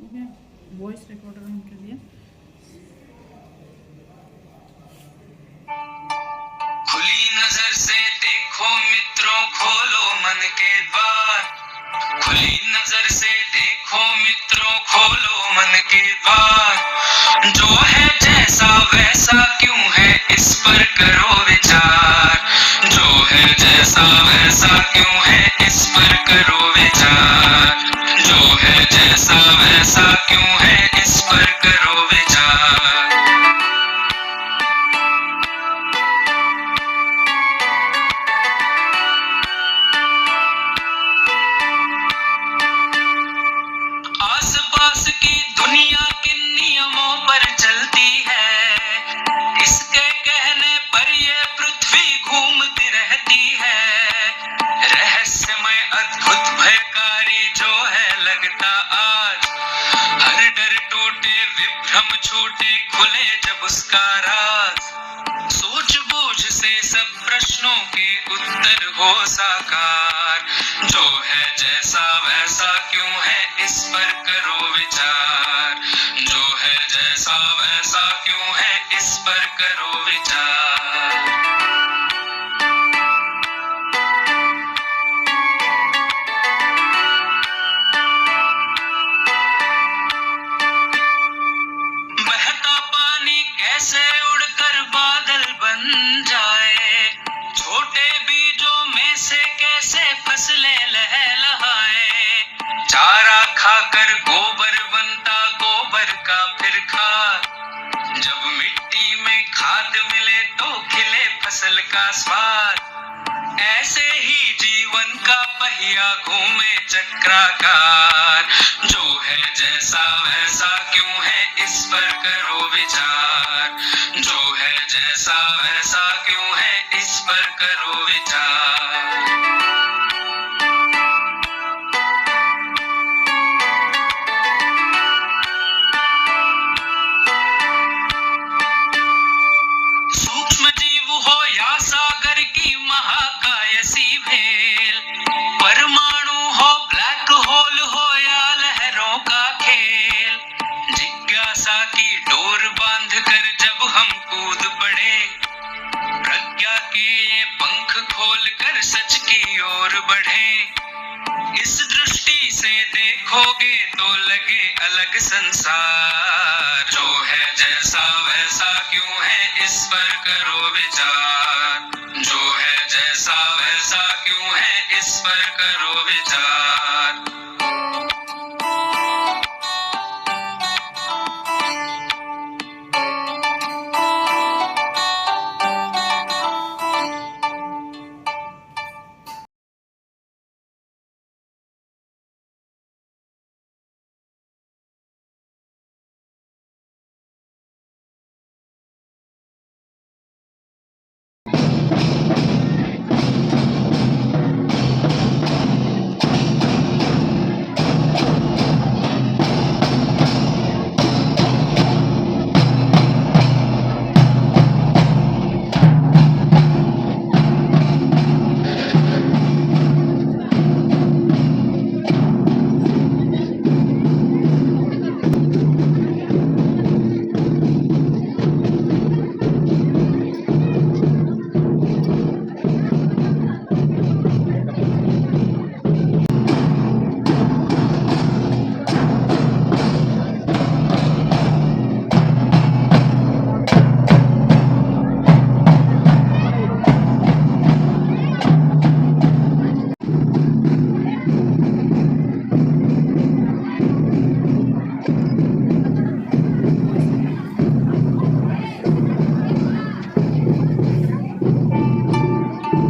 हो गया। Voice recorder on कर दिया। खुली नजर से देखो मित्रों, खोलो मन के द्वार। खुली नजर से देखो मित्रों, खोलो मन के द्वार। जो है जैसा वैसा क्यों है, इस पर करो विचार। जो है जैसा वैसा क्यों है, इस पर करो विचार। जो है जैसा वैसा क्यों है, इस पर करो विचार। आस पास की दुनिया किन नियमों पर चलती है, इसके कहने पर ये पृथ्वी घूमती रहती है। रहस्यमय अद्भुत भयकारी जो है लगता आज, हर डर टूटे विभ्रम छूटे खुले जब उसका राज। सूझबूझ से सब प्रश्नों के उत्तर हो साकार। जो है जैसा वैसा क्यों है, इस पर करो विचार। जो है जैसा वैसा क्यों है, इस पर करो विचार। बहता पानी कैसे उड़कर बादल बन जाए, छोटे बीजों में से कैसे फसलें लहलहाए। चारा खाकर गोबर बनता, गोबर का फिर खाद। जब मिट्टी में खाद मिले तो खिले फसल का स्वाद। ऐसे ही जीवन का पहिया घूमे चक्राकार। जो है जैसा वैसा क्यों है, इस पर करो विचार। जो है जैसा वैसा क्यों है, इस पर करो विचार। सूक्ष्म जीव हो या सागर की महाकाय सी भेल, परमाणु हो ब्लैक होल हो या लहरों का खेल। जिज्ञासा की डोर बांध कर जब हम कूद पड़े, प्रज्ञा के ये पंख खोल कर सच की ओर बढ़े। इस दृष्टि से देखोगे तो लगे अलग संसार। जो है जैसा वैसा क्यों है, इस पर करो विचार। जो है जैसा वैसा क्यों है, इस पर करो विचार।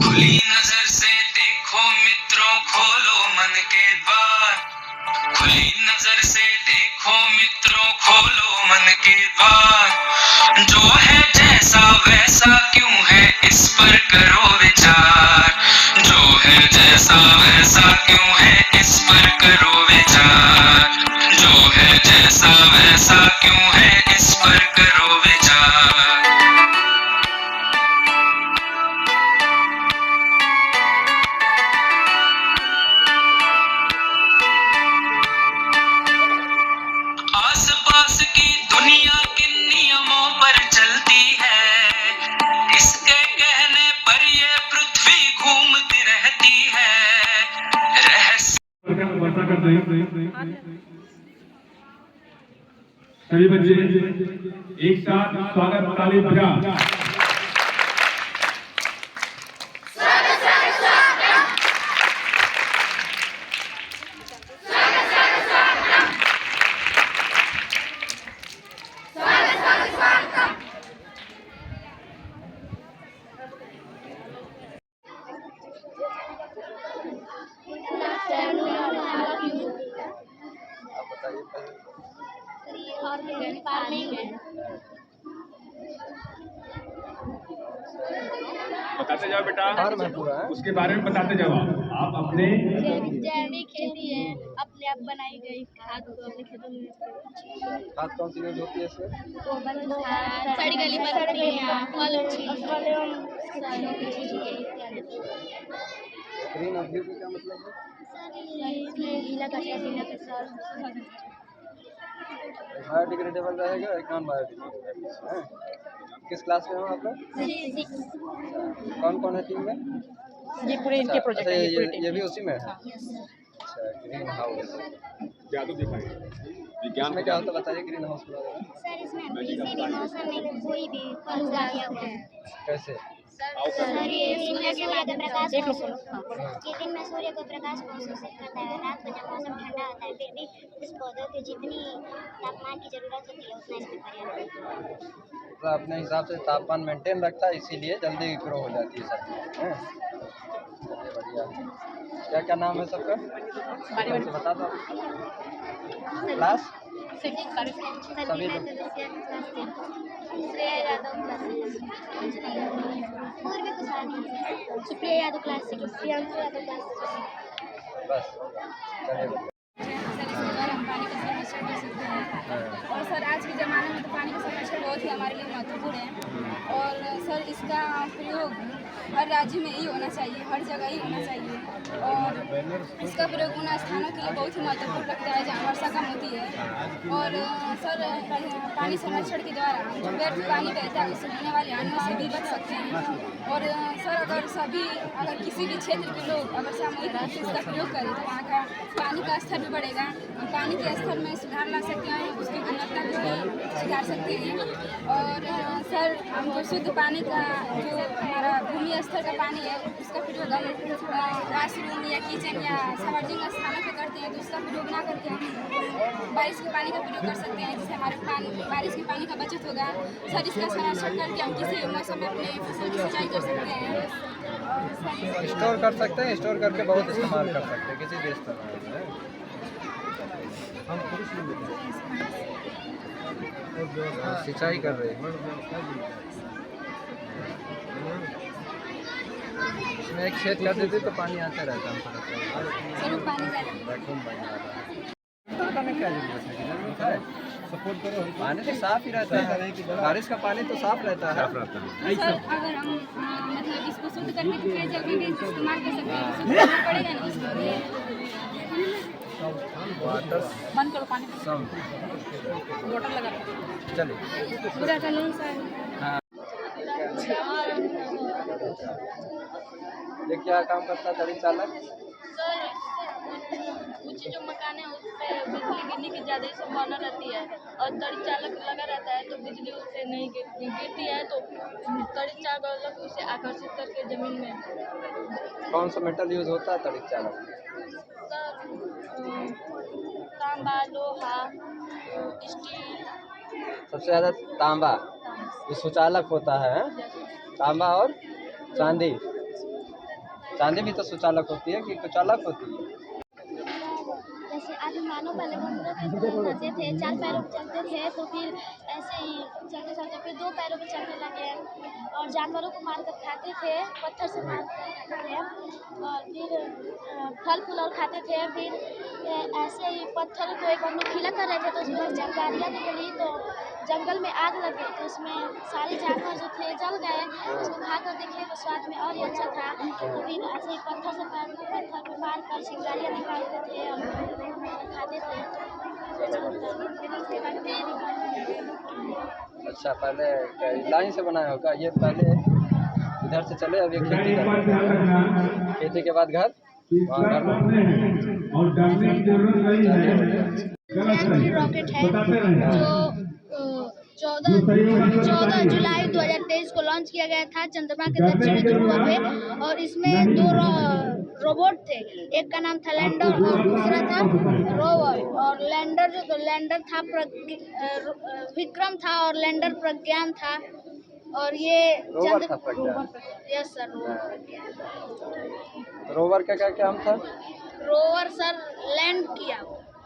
खुली नजर से देखो मित्रों, खोलो मन के द्वार। खुली नजर से देखो मित्रों, खोलो मन के द्वार। जो है जैसा वैसा क्यों है, इस पर करो विचार। जो है जैसा वैसा क्यों है, इस पर करो विचार। जो है जैसा वैसा क्यों है, इस पर करो विचार। सभी बच्चे एक साथ स्वागत ताली बजा। बताते जाओ बेटा, उसके बारे में बताते जाओ। आप अपने जैविक खेती है, अपने आप बनाई गई खाद को अपने खेतों में। खाद कौन सी यूज होती है इसमें? सड़ी गली पत्तियां, फल ग्रीन और ब्लू का क्या मतलब है? बायोडिग्रेडेबल रहेगा या नॉन बायोडिग्रेडेबल? किस क्लास में हो आप लोग? कौन कौन है टीम में? ये पूरे इनके प्रोजेक्ट है, ये भी उसी में है? अच्छा, ग्रीन हाउस जादू दिखाएं। विज्ञान में क्या होता है बताइए ग्रीन हाउस के बारे में। सर इसमें किसी भी मौसम में कोई भी फल उगा दिया हुआ है। कैसे? सर ये सूर्य के प्रकाश को दिन में सूर्य को प्रकाश को अवशोषित करता है, रात को जब मौसम ठंडा होता है फिर भी इस पौधों की जितनी तापमान की जरूरत होती है उतना इसमें पर्याप्त है। तो अपने हिसाब से तापमान मेंटेन रखता है, इसीलिए जल्दी ग्रो हो जाती है सब्जी। चलिए बढ़िया। क्या क्या नाम है सबका? बता दो। क्लास सभी लोग। श्रेया यादव क्लास पूर्वी कुशानी, सुप्रिया यादव क्लास से, प्रियांशु यादव क्लास से। बस चलिए बढ़िया। पानी का संरक्षण कर सकते हैं। और सर आज के ज़माने में तो पानी का संरक्षण बहुत ही हमारे लिए महत्वपूर्ण है। और सर इसका प्रयोग हर राज्य में ही होना चाहिए, हर जगह ही होना चाहिए। और इसका प्रयोग उन स्थानों के लिए बहुत ही महत्वपूर्ण रखता है जहाँ वर्षा कम होती है। और सर पानी संरक्षण के द्वारा जो व्यर्थ पानी बहता है उससे होने वाले हानियों से भी बच सकते हैं। और सर अगर किसी भी क्षेत्र के लोग अगर सामूहिक रूप से इसका प्रयोग करें तो वहाँ का पानी का स्तर भी बढ़ेगा। हम पानी के स्तर में सुधार ला सकते हैं, उसकी गुणवत्ता को भी सुधार सकते हैं। और सर हम जो शुद्ध पानी का जो हमारा भूमि स्तर का पानी है उसका प्रयोग हम वाशरूम या किचन या सार्वजनिक स्थानों पे करते हैं, तो उसका प्रयोग ना करके हम बारिश के पानी का प्रयोग कर सकते हैं, जिससे हमारे बारिश के पानी का बचत होगा। सर इसका संरक्षण करके हम किसी मौसम में अपने फसल की सिंचाई कर सकते हैं। स्टोर कर सकते हैं, स्टोर करके बहुत इस्तेमाल कर सकते हैं, किसी भी इस्तेमाल में। हम सिंचाई कर रहे हैं। इसमें एक खेत कर देते तो पानी आता रहता है। क्या जरूरत है? सपोर्ट करो, पानी तो साफ ही रहता है। बारिश का पानी तो साफ रहता है। सर अगर हम मतलब इसको शुद्ध करके दूसरे जल में भी इस्तेमाल कर सकते हैं तो पड़ेगा ना उसको। वाटर बंद करो पानी सब वाटर लगा चलिए पूरा का नहीं सर। हाँ। ये क्या काम करता है गाड़ी चालक? सर ऊंची जो मकान है उस पर बिजली गिरने की ज़्यादा संभावना रहती है और तड़ी चालक लगा रहता है तो बिजली उससे नहीं गिरती है, तो तड़ी चालक उसे आकर्षित करके ज़मीन में। कौन सा मेटल यूज होता है तड़ी चालक? सर तांबा, लोहा, स्टील। सबसे ज़्यादा तांबा जो सुचालक होता है। तांबा और चांदी। चांदी भी तो सुचालक होती है कि कुचालक होती है? जैसे आदि मानव पहले चलते थे, 4 पैरों पर चलते थे, तो फिर ऐसे ही चलते चलते फिर 2 पैरों पर चलने लगे और जानवरों को मारकर खाते थे, पत्थर से मार कर खाते थे और फिर फल फूल और खाते थे। फिर ऐसे ही पत्थर को एक बार नुकीला कर रहे थे तो उसमें चिंगारियाँ निकली तो जंगल में आग लग गई, तो उसमें सारे जानवर जो थे जल गए। उसको खाकर देखे तो स्वाद में और ही अच्छा था। तो फिर ऐसे ही पत्थर से पत्थर पे मार कर चिंगारियाँ निकालते थे और खाते थे। अच्छा, पहले लाइन से बनाया होगा ये। पहले इधर से चले, अब ये खेती के बाद घर कि सब अपने हैं और डरने की जरूरत नहीं है। गलत नहीं, रॉकेट है बताते रहे जो 14 जुलाई 2023 को लॉन्च किया गया था चंद्रमा के दक्षिणी ध्रुव पे, और इसमें दो रोबोट थे, एक का नाम था लैंडर और दूसरा था रोवर। और लैंडर जो लैंडर था विक्रम था और लैंडर प्रज्ञान था। और ये रोवर था प्रज्ञान। यस सर, रोवर प्रज्ञान। रोवर का क्या काम था? रोवर सर लैंड किया,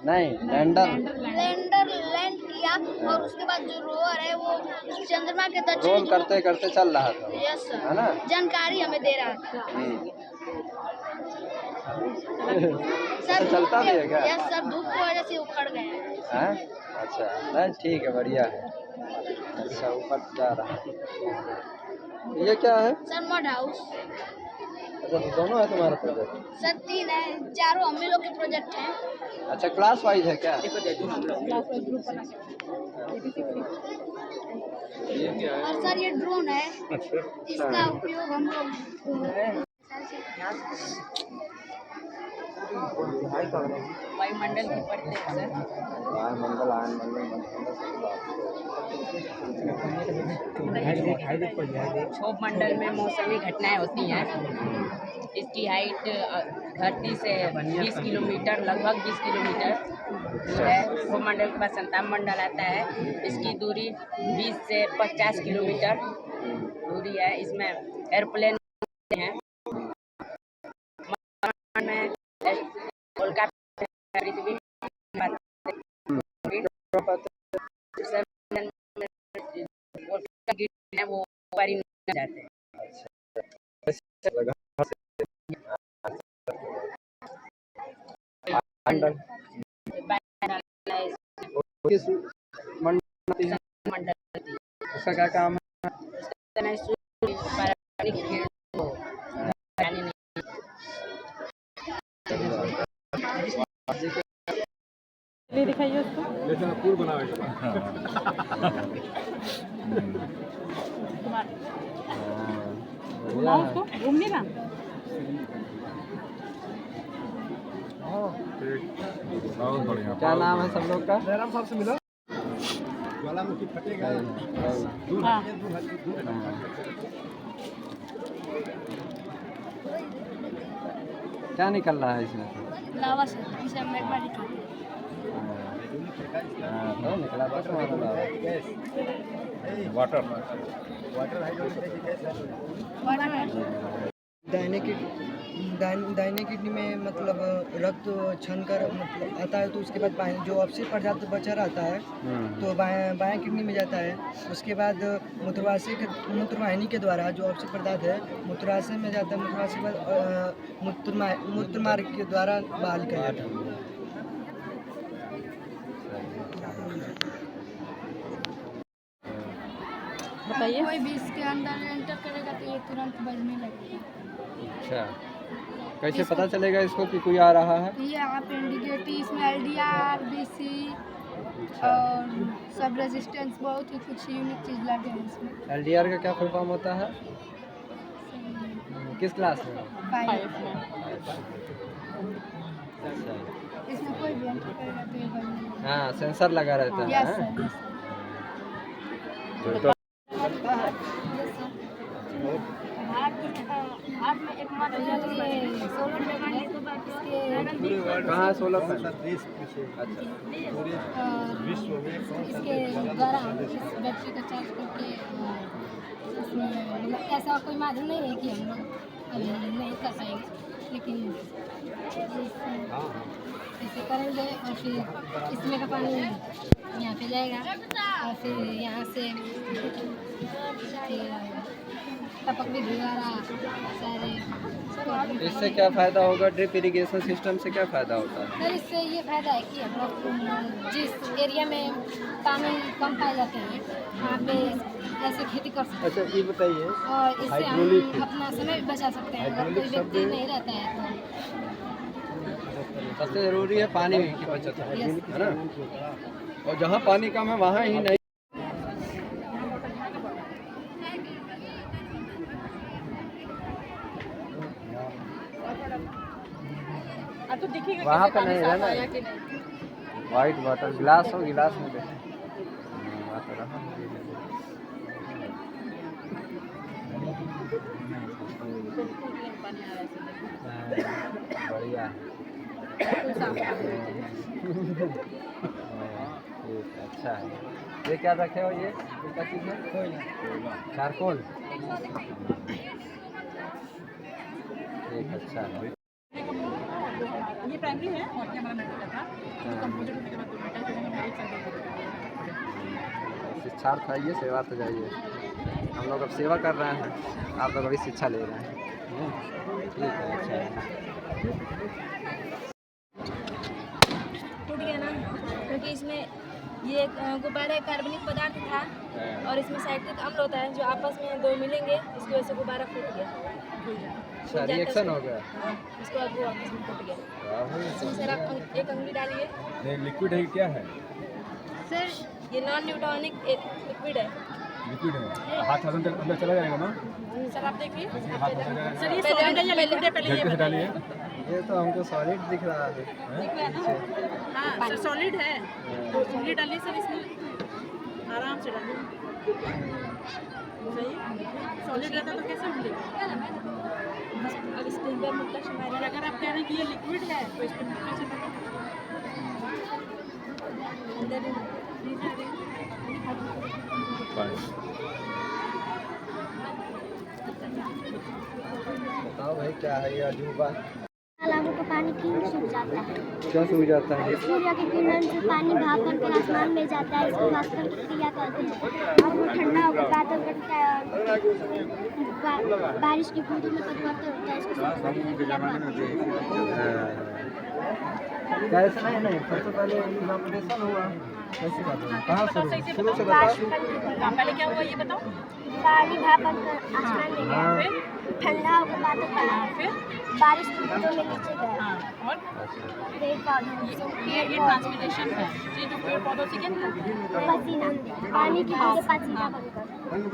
नहीं, लैंडर लैंड किया, और उसके बाद जो रोवर है वो चंद्रमा के दक्षिणी रोल करते करते चल रहा था। यस सर, है ना? जानकारी हमें दे रहा था। सर चलता भी है क्या? यस सर, धूप की वजह से उखड़ गया है। अच्छा, नहीं ठीक है, बढ़िया है। अच्छा, ऊपर जा रहा है। ये क्या है? Sir mud house. अच्छा, तो दोनों है तुम्हारा प्रोजेक्ट? सर 3 है, चारों हम लोग के प्रोजेक्ट हैं। अच्छा, क्लास वाइज है क्या? और सर ये ड्रोन है, इसका उपयोग हम लोग वायुमंडल की पढ़ते हैं सर। वायुमंडल, क्षोभ मंडल में मौसमी घटनाएं होती हैं। इसकी हाइट धरती से 20 किलोमीटर, लगभग 20 किलोमीटर जो है। क्षोभ मंडल के बाद संताप मंडल आता है, इसकी दूरी 20 से 50 किलोमीटर दूरी है। इसमें एयरप्लेन हैं में उल्का पृथ्वी वो ऊपर ही नहीं जाते हैं। उसका क्या काम है? दिखाइए उसको। उसको घूमने का क्या नाम है सब लोग का? हाँ। क्या निकल रहा है इसमें से? लावा सर, इसे मैग्मा निकालते हैं। तो निकला बस हमारा लावा। दाहिने किडनी में मतलब रक्त छन कर मतलब आता है, तो उसके बाद बाएं जो अवशेष पदार्थ बचा रहता है तो बाएं किडनी में जाता है। उसके बाद मूत्रवाहिनी के द्वारा जो अवशेष पदार्थ है मूत्राशय में जाता है। मूत्राशय के बाद मूत्र मार्ग के द्वारा बाहर किया जाता है। बताइए। कोई भी इसके अंदर एंटर करेगा तो ये तुरंत बजने लगेगा। अच्छा, कैसे पता चलेगा इसको कि कोई आ रहा है? ये आप इंडिकेटर, इसमें LDR, BC और सब रेजिस्टेंस, बहुत ही कुछ यूनिक चीज़ लगे हैं इसमें। LDR का क्या फुल फॉर्म होता है? किस क्लास में? 5 अच्छा, इसमें कोई भी एंटर करेगा तो ये बजने लगेगा। हाँ, सेंसर लगा रहता है। Yes sir. हार्ट में एकमात्र सोलर पैनल है, इसके कहाँ सोलर पैनल? अच्छा, इसके द्वारा इस बैटरी को चार्ज करके इसमें मतलब ऐसा कोई माध्यम नहीं है कि हम लोग अभी नहीं कर पाएंगे, लेकिन ऐसे करेंगे और फिर इसमें का पानी यहाँ पे जाएगा और फिर यहाँ से टपक भी द्वारा सारे। इससे क्या फ़ायदा होगा? ड्रिप इरिगेशन सिस्टम से क्या फ़ायदा होता है? सर इससे ये फायदा है कि हम लोग जिस एरिया में पानी कम पाए जाते हैं वहाँ पे ऐसे खेती कर सकते हैं। अच्छा, ये बताइए, और इससे हम अपना समय भी बचा सकते हैं। अगर कोई व्यक्ति नहीं रहता है तो सबसे ज़रूरी है पानी की बचत है ना? और जहाँ पानी कम है वहाँ ही नहीं। वहाँ पे नहीं रहना आया कि नहीं। वाइट बॉटल गिलास हो, गिलास में दे वहाँ तो रहा बढ़िया ठीक है, अच्छा है। ये क्या रखे हो, ये क्या चीज़ है? कोयला, चारकोल। ठीक, अच्छा है। ये प्राइमरी है और ये हमारा मेटल का था। कंप्यूटर होने के बाद 2 मेटल जो है एक साथ शिक्षार्थ है ये, सेवा तो जाइए। हम लोग अब सेवा कर रहे हैं, आप लोग अभी शिक्षा ले रहे हैं। ठीक है, अच्छा है। टूट गया ना, क्योंकि इसमें ये गुब्बारा कार्बनिक पदार्थ था और इसमें साइट्रिक अम्ल होता है, जो आपस में दो मिलेंगे, इसकी वजह से गुब्बारा फूट गया। अच्छा, रिएक्शन हो गया। हाँ, इसके बाद वो आपस में फूट गया। इसमें सर आप एक अंगुली डालिए। ये लिक्विड है, क्या है? सर ये नॉन न्यूट्रॉनिक एक लिक्विड है। लिक्विड है, हाथ अंदर चला जाएगा ना? सर आप देखिए। सर ये सॉलिड है या लिक्विड है, पहले ये जल्दी से डालिए। ये तो हमको सॉलिड दिख रहा है। हाँ सर सॉलिड है, तो सॉलिड डालिए सर, इसमें आराम से डालिए। सही, सॉलिड रहता तो कैसे मिलेगा? अब इस पर मुक्का से और अगर आप कह रहे हैं कि ये लिक्विड है तो इस पर मुक्का से बताओ भाई, क्या है ये अजूबा? तालाबों का पानी क्यों सूख जाता है? क्या सूख जाता है? सूर्य के किरण से पानी भाप करके आसमान में जाता है, इसको वाष्पन की क्रिया कहते हैं और वो ठंडा होकर बादल बनता है और बारिश की बूंदों में परिवर्तन होता है, इसको वाष्पन की क्रिया कहते हैं। क्या ऐसा नहीं, सबसे पहले इवापोरेशन हुआ, कैसे बात है? कहाँ शुरू से बताओ। पहले क्या हुआ ये बताओ। पानी भाप बनकर आसमान में गया, ठंडा होकर बादल बना, फिर बारिश की बूंदों में नीचे गया और पेड़ पौधों ये ट्रांसमिटेशन है, ये जो पेड़ पौधों से क्या पसीना, पानी की बूंदें पसीना बनकर,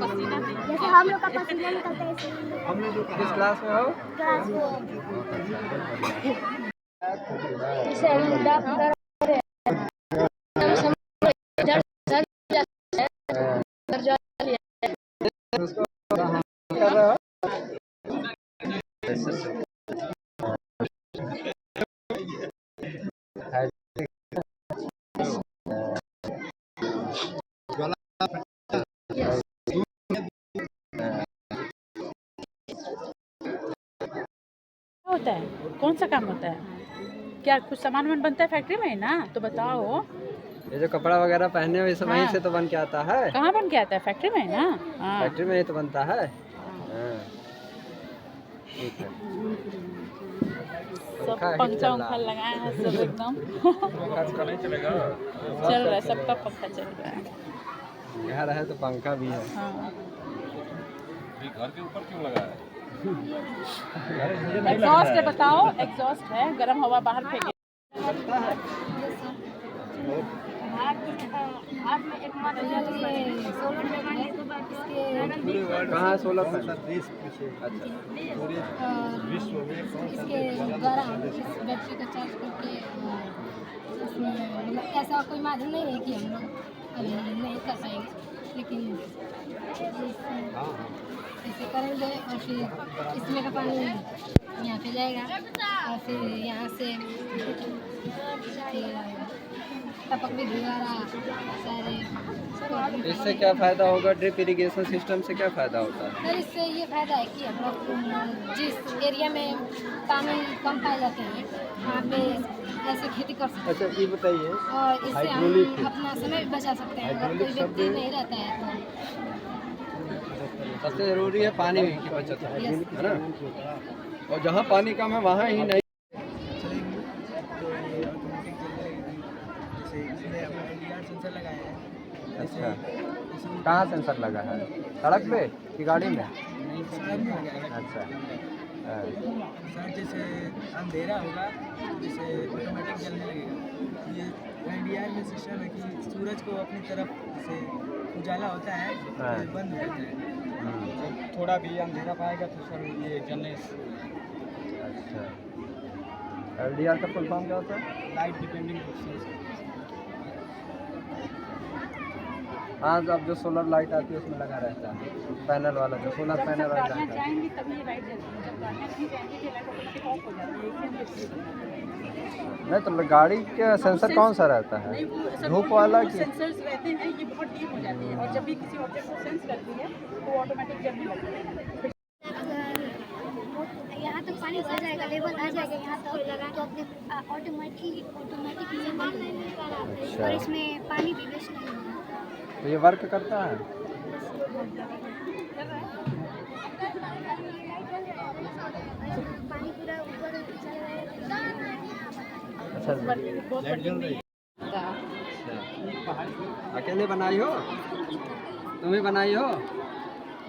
पसीना जैसे हम लोग का पसीना निकलता है ऐसे किस क्लास में हो? क्लास में कर रहे हो? होता है, कौन सा काम होता है? क्या कुछ सामान बनता है फैक्ट्री में ना, तो बताओ। ये जो कपड़ा वगैरह पहने हो, ये सब वहीं से तो बन के आता है। कहाँ बन के आता है? फैक्ट्री में ना। हाँ फैक्ट्री में ही तो बनता है। ठीक है। सब पंखा उंखा लगाए हैं सब एकदम चल रहा है, सबका पंखा चल रहा है। घर है तो पंखा भी है। हाँ घर के ऊपर क्यों लगा है? एग्जॉस्ट है, बताओ। एग्जॉस्ट है, गर्म हवा बाहर फेंके। कहाँ 16 अच्छा विश्व में इसके द्वारा हम इस बैटरी का चार्ज करके इसमें मतलब ऐसा कोई माध्यम नहीं है कि हम लोग अभी नहीं कर पाएंगे, लेकिन ऐसे करेंगे और फिर इसमें का पानी यहाँ पे जाएगा और फिर यहाँ से टपक भी द्वारा सारे। इससे क्या फ़ायदा होगा? ड्रिप इरिगेशन सिस्टम से क्या फ़ायदा होता है? सर इससे ये फायदा है कि हम लोग जिस एरिया में पानी कम पाए जाते हैं वहाँ पे ऐसे खेती कर सकते हैं। अच्छा, ये बताइए, और इससे हाइड्रोलिक हम अपना समय भी बचा सकते हैं। अगर कोई व्यक्ति नहीं रहता है तो सबसे ज़रूरी है पानी की बचत है ना। और जहाँ पानी कम है वहाँ ही नहीं। अच्छा, कहाँ सेंसर लगा है? सड़क पे कि गाड़ी में? अच्छा सर जैसे अंधेरा होगा जैसे ऑटोमेटिक जलने लगेगा। ये एनडीआर में सिस्टम है कि सूरज को अपनी तरफ जैसे उजाला होता है तो बंद हो जाता है, तो थोड़ा भी अंधेरा पाएगा तो सर ये जलने। अच्छा, LDR का फुल फॉर्म क्या होता है? Light depending process. हाँ, अब जो सोलर लाइट आती है उसमें लगा रहता है, पैनल वाला जो सोलर पैनल वाला गाड़ियाँ रहता है। जाएंगी तभी लाइट जलती है, जब गाड़ियाँ नहीं जाएंगी तो लाइट ऑटोमेटिक ऑफ हो जाती है। नहीं तो गाड़ी का सेंसर कौन सा रहता है? नहीं, वो धूप वाला कि सेंसर्स रहते हैं, ये बहुत डीप हो जाती है और जब भी किसी ऑब्जेक्ट को सेंस करती है तो वो ऑटोमेटिक जलने लगती है। यहाँ तक पानी आ जाएगा, लेवल आ जाएगा यहाँ तक तो अपने ऑटोमेटिक ये बंद हो जाएगा और इसमें पानी भी वेस्ट नहीं होगा। तो ये वर्क करता है? पानी पूरा ऊपर अच्छा, लाइट जल रही है। अकेले बनाई हो? तुम ही बनाई हो?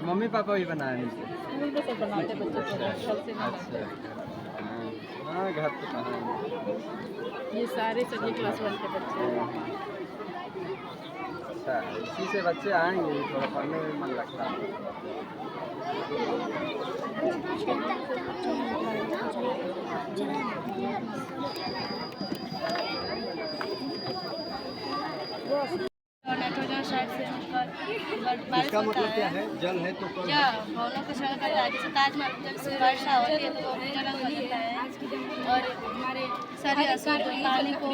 मम्मी पापा भी बनाए नीचे? स्कूल में सब बनाते बच्चे को घर से नहीं अच्छा, बनाते। हाँ घर पे कहाँ है? ये सारे सभी क्लास 1 के बच्चे हैं। अच्छा, इसी से बच्चे आएंगे, थोड़ा पढ़ने में मन लगता है। नाइट्रोजन साइड से इसका मतलब क्या है? जल है तो कल क्या भवनों को सड़क करता है, जैसे ताजमहल से वर्षा होती है तो वो जलन हो जाता है और हमारे सारे असर पानी को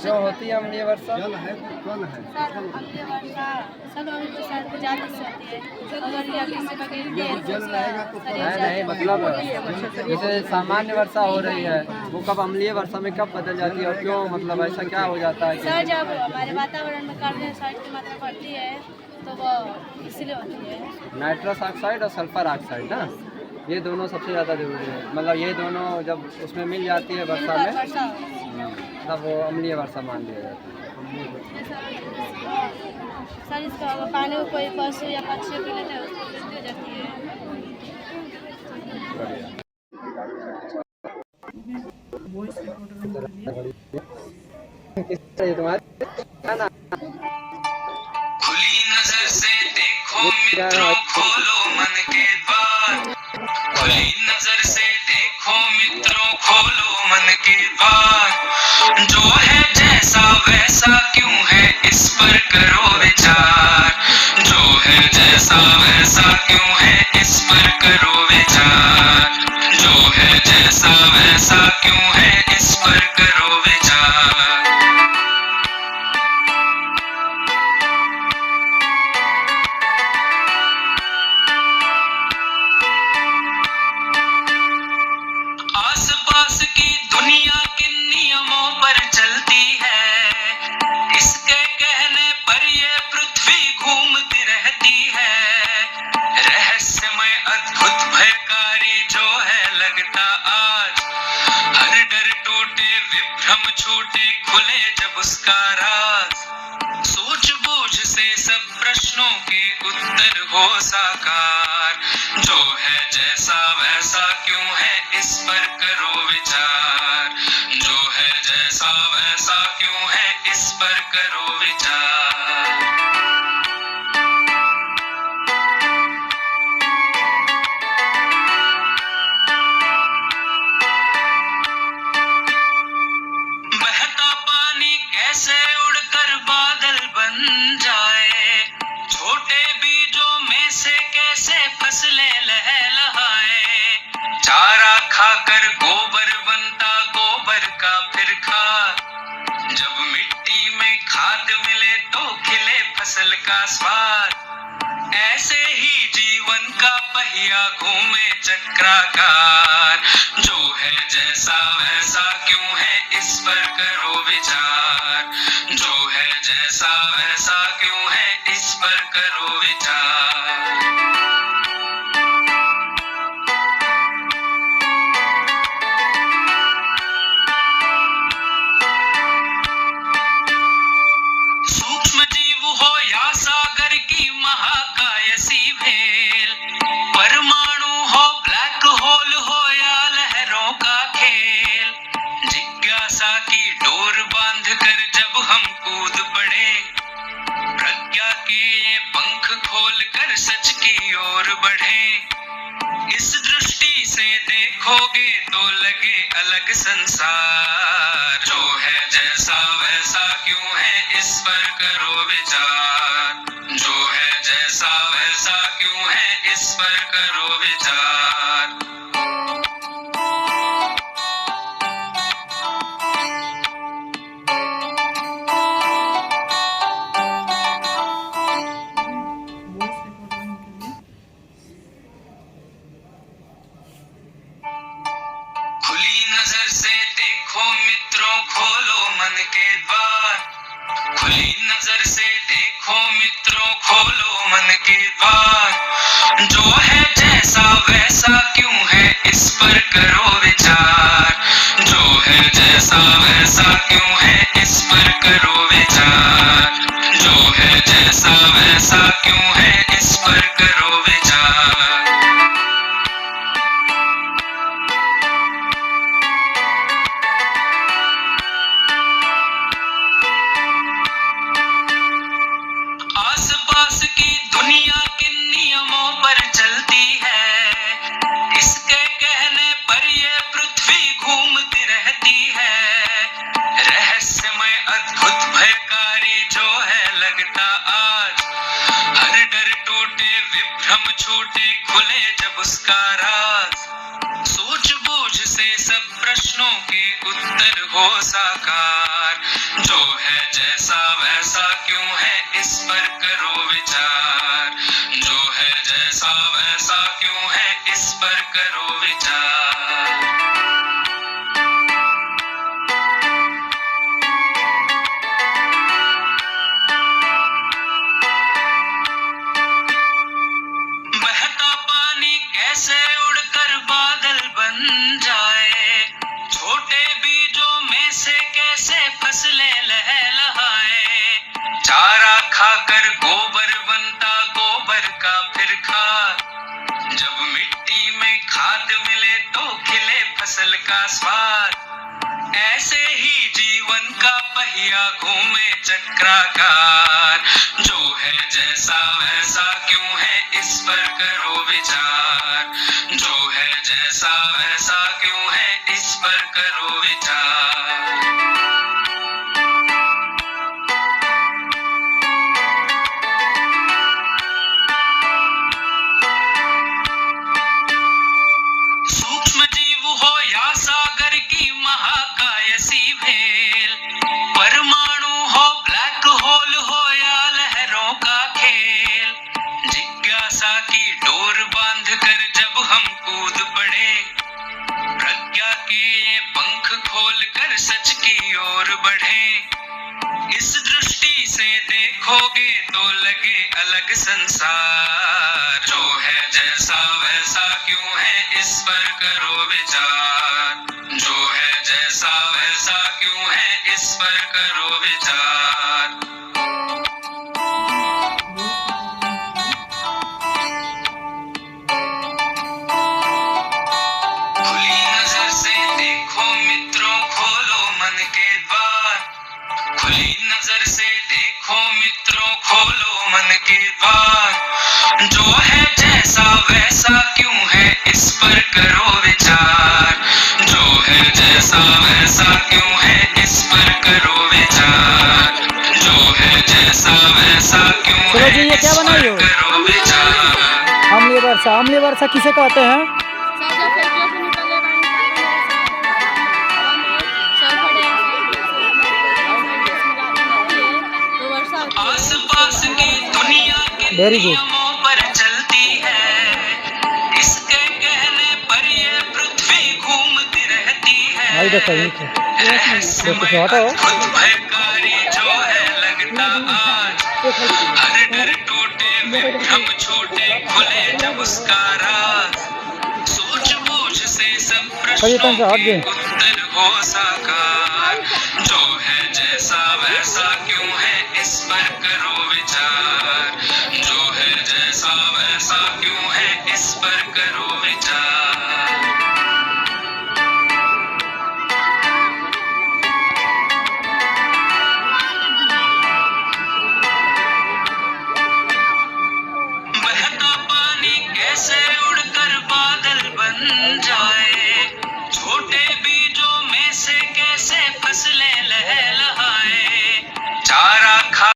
जो होती है अम्लीय वर्षा, जल है तो कल है। सर अम्लीय वर्षा सब लोगों के साथ ज़्यादा से होती है। अगर या किसी का गिरती है जल रहेगा तो कल नहीं मतलब जैसे सामान्य वर्षा हो रही है वो कब अम्लीय वर्षा में कब बदल जाती है और क्यों, मतलब ऐसा क्या हो जाता है सर कि जब हमारे वातावरण में कार्बन डाइऑक्साइड की मात्रा बढ़ती है तो वो इसलिए होती है। नाइट्रस ऑक्साइड और सल्फर ऑक्साइड ना, ये दोनों सबसे ज़्यादा जरूरी है। मतलब ये दोनों जब उसमें मिल जाती है वर्षा में वर्षा तब वो अम्लीय वर्षा मान लिया जाता है। सर इसका अगर पानी को कोई पशु या पक्षी पी लेता है उसको मृत्यु हो जाती है। खुली नजर से देखो मित्रों, खोलो मन के द्वार। खुली नजर से देखो मित्रों, खोलो मन के द्वार। जो है जैसा वैसा क्यों है, इस पर करो विचार। जो है जैसा वैसा क्यों है, इस पर करो विचार। जो है जैसा वैसा क्यों है, इस पर करो विचार। आसपास की दुनिया किन नियमों पर चलती है, इसके कहने पर ये पृथ्वी घूमती रहती है। रहस्यमय अद्भुत भयकारी जो है लगता आज, हर डर टूटे विभ्रम छूटे खुले जब उसका राज। सूझबूझ से सब प्रश्नों के उत्तर हो साकार। जो है जैसा वैसा क्यों है, इस पर करो विचार। जो है जैसा वैसा क्यों है, इस पर करो विचार। बहता पानी कैसे उड़कर बादल बन जाए, छोटे बीजों में से कैसे फसलें लहलहाए। चारा खाकर गोबर बनता गोबर का फिर खाद, जब मिट्टी में खाद मिले तो खिले फसल का स्वाद। ऐसे ही जीवन का पहिया घूमे चक्राकार। जो है जैसा वैसा क्यों है, इस पर करो विचार। जो है जैसा वैसा क्यों है, इस पर करो विचार। सूक्ष्म जीव हो या सागर की महाकायसी भेल, परमाणु हो ब्लैक होल हो या लहरों का खेल। जिज्ञासा की डोर बांध कर जब हम कूद पड़े, प्रज्ञा के ये पंख खोल कर सच की ओर बढ़े। इस दृष्टि से देखोगे तो लगे अलग संसार। जो है जैसा वैसा क्यों है इस पर करो विचार। जो है जैसा वैसा क्यों है इस पर करो विचार। खुली नजर से देखो मित्रों खोलो मन के द्वार। खुली नजर से देखो मित्रों खोलो मन के द्वार। जो है जैसा वैसा क्यों है इस पर करो विचार। जो है जैसा वैसा क्यों है इस पर करो विचार। जो है जैसा वैसा क्यों है इस पर करो विचार। आसपास की दुनिया किन नियमों पर चलती है। इसके कहने पर ये पृथ्वी घूमती रहती है। रहस्यमय अद्भुत भयकारी जो है लगता आज। हर डर टूटे विभ्रम छूटे खुले जब उसका राज। सूझबूझ से सब प्रश्नों के उत्तर हो साकार। जो है जैसा वैसा क्यों है इस पर करो विचार। जो है जैसा वैसा क्यों है इस पर करो विचार। बहता पानी कैसे उड़कर बादल बन जाए। छोटे बीजों में से कैसे फसलें लहलहाए। चारा खाकर गोबर बनता गोबर का फिर खाद। जब मिट्टी में खाद मिले तो खिले फसल का स्वाद। ऐसे ही जीवन का पहिया घूमे चक्राकार। जो है जैसा वैसा क्यों है इस पर करो विचार। जो है जैसा वैसा क्यों है इस पर करो विचार। सूक्ष्म जीव हो या सागर की महाकायसी भेल। परमाणु हो ब्लैक होल हो या लहरों का खेल। जिज्ञासा की डोर बांध कर जब हम कूद पड़े। प्रज्ञा के ये पंख खोल कर सच की ओर बढ़े। इस दृष्टि से देखोगे तो लगे अलग संसार। जो है जैसा वैसा क्यों है इस पर करो विचार। जो है जैसा वैसा क्यों है इस पर करो विचार। खुली नजर से देखो मित्रों खोलो मन के द्वार। खुली नजर से देखो मित्रों खोलो मन के द्वार। जो है जैसा वैसा क्यों है इस पर करो विचार। जो है जैसा वैसा क्यों है इस पर करो विचार। जो है जैसा वैसा क्यों है इस पर करो विचार। अम्लीय वर्षा किसे कहते हैं? सर जब फैक्ट्रियों से निकलने वाली तो वर्षा होती है। आसपास की दुनिया के नियमों पर चलती है। इसके कहने पर ये पृथ्वी घूमती रहती है। रहस्यमय अद्भुत भयकारी जो है लगता आज। हर डर टूटे विभ्रम छूटे खुले जब उसका राज। सूझबूझ से सब प्रश्नों के उत्तर हो साकार। जो है जैसा वैसा क्यों है इस पर करो